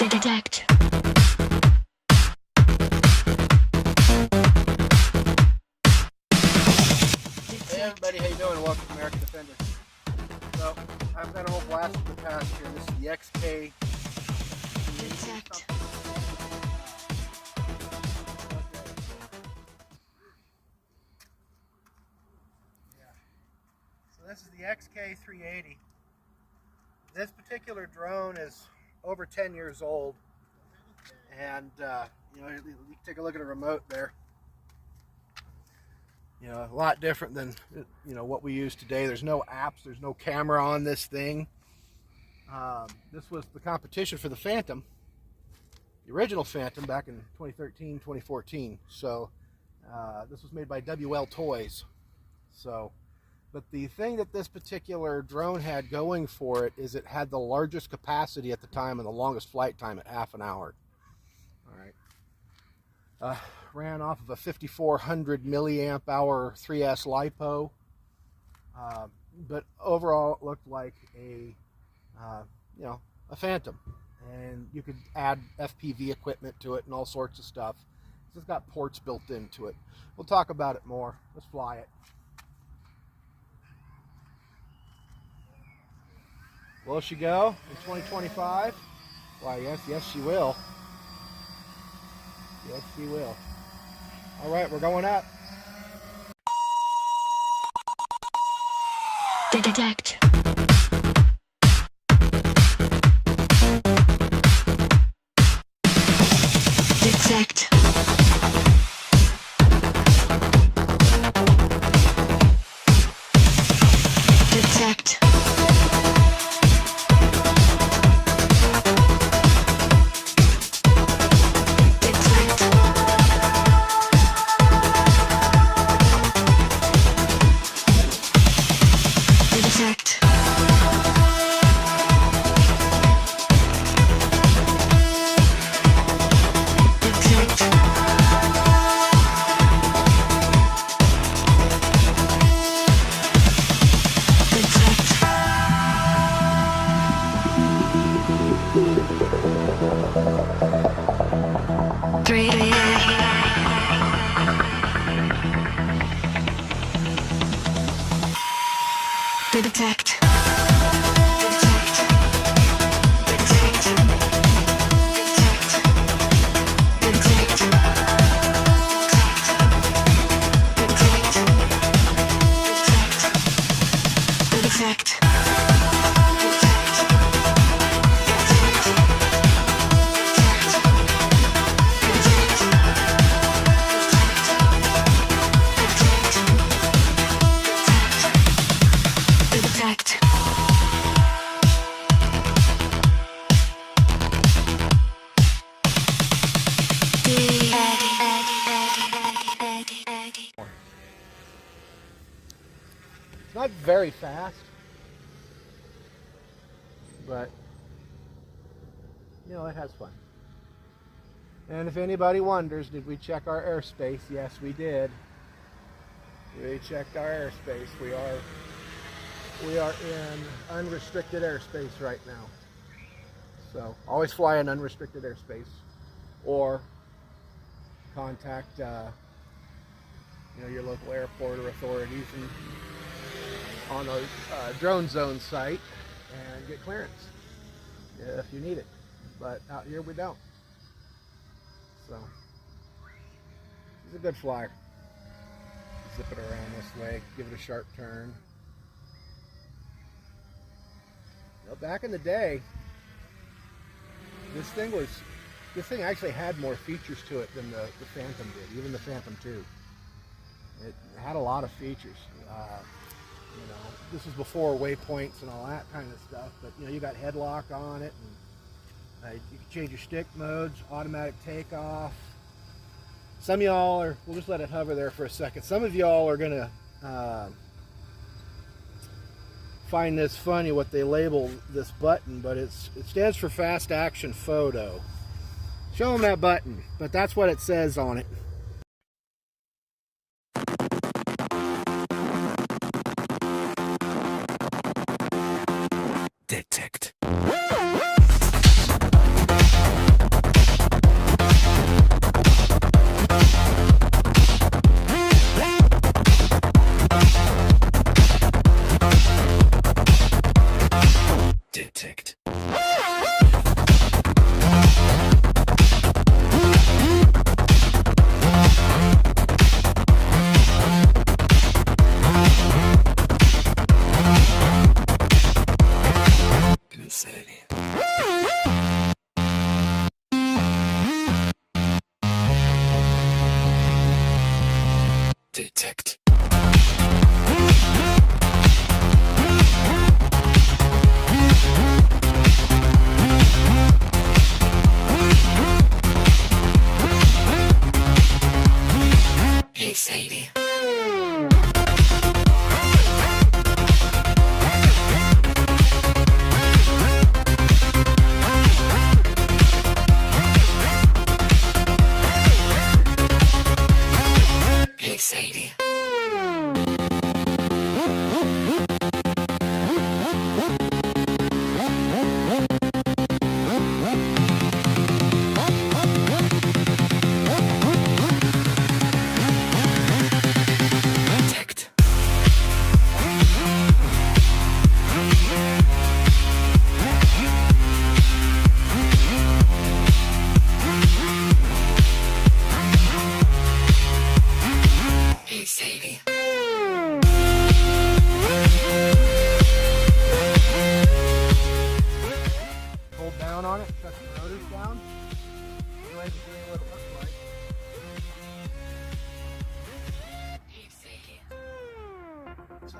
Detect. Hey everybody, how you doing? Welcome to American Defender. So, I've got a whole blast from the past here. This is the XK. Detect. So this is the XK380. This particular drone is over 10 years old. And, you can take a look at a remote there. A lot different than, what we use today. There's no apps, there's no camera on this thing. This was the competition for the Phantom, the original Phantom back in 2013, 2014. So this was made by WL Toys. But the thing that this particular drone had going for it is it had the largest capacity at the time and the longest flight time at half an hour. All right. Ran off of a 5400 milliamp hour 3S LiPo. But overall it looked like a Phantom, and you could add FPV equipment to it and all sorts of stuff. It's got ports built into it. We'll talk about it more. Let's fly it. Will she go in 2025? Why, yes she will. Yes she will. All right, we're going up. Detect. Detect. Detect. Detect. Three. Detect. Detect. Detect. It's not very fast, but it has fun. And if anybody wonders, did we check our airspace? Yes, we did. We checked our airspace. We are in unrestricted airspace right now. So always fly in unrestricted airspace, or contact your local airport or authorities and on a drone zone site and get clearance if you need it. But out here we don't. So it's a good flyer. Zip it around this way, give it a sharp turn. Back in the day, this thing actually had more features to it than the Phantom did, even the Phantom 2. It had a lot of features. This was before waypoints and all that kind of stuff, but you got headlock on it, and you can change your stick modes, automatic takeoff. Some of y'all are, we'll just let it hover there for a second. Some of y'all are gonna find this funny what they label this button, but it stands for fast action photo. Show them that button, but that's what it says on it. Detect. Detect. Hey Sadie. Hey Sadie. Detect. Hey Sadie. Hold down on it, shut the rotors down. Go ahead and see what it looks like. Hey Sadie. So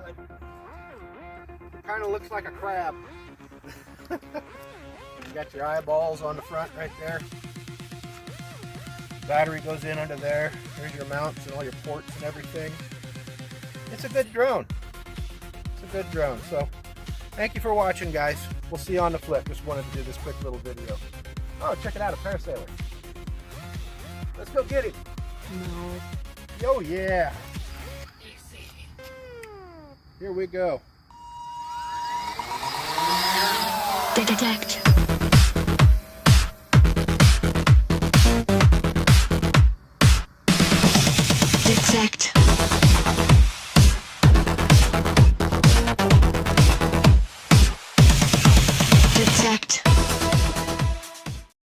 it kind of looks like a crab. You got your eyeballs on the front right there. Battery goes in under there. There's your mounts and all your ports and everything. It's a good drone. It's a good drone. So thank you for watching, guys. We'll see you on the flip. Just wanted to do this quick little video. Oh, check it out, a parasailer. Let's go get him. No. Oh yeah. Hey Sadie. Here we go. Detect. Detect.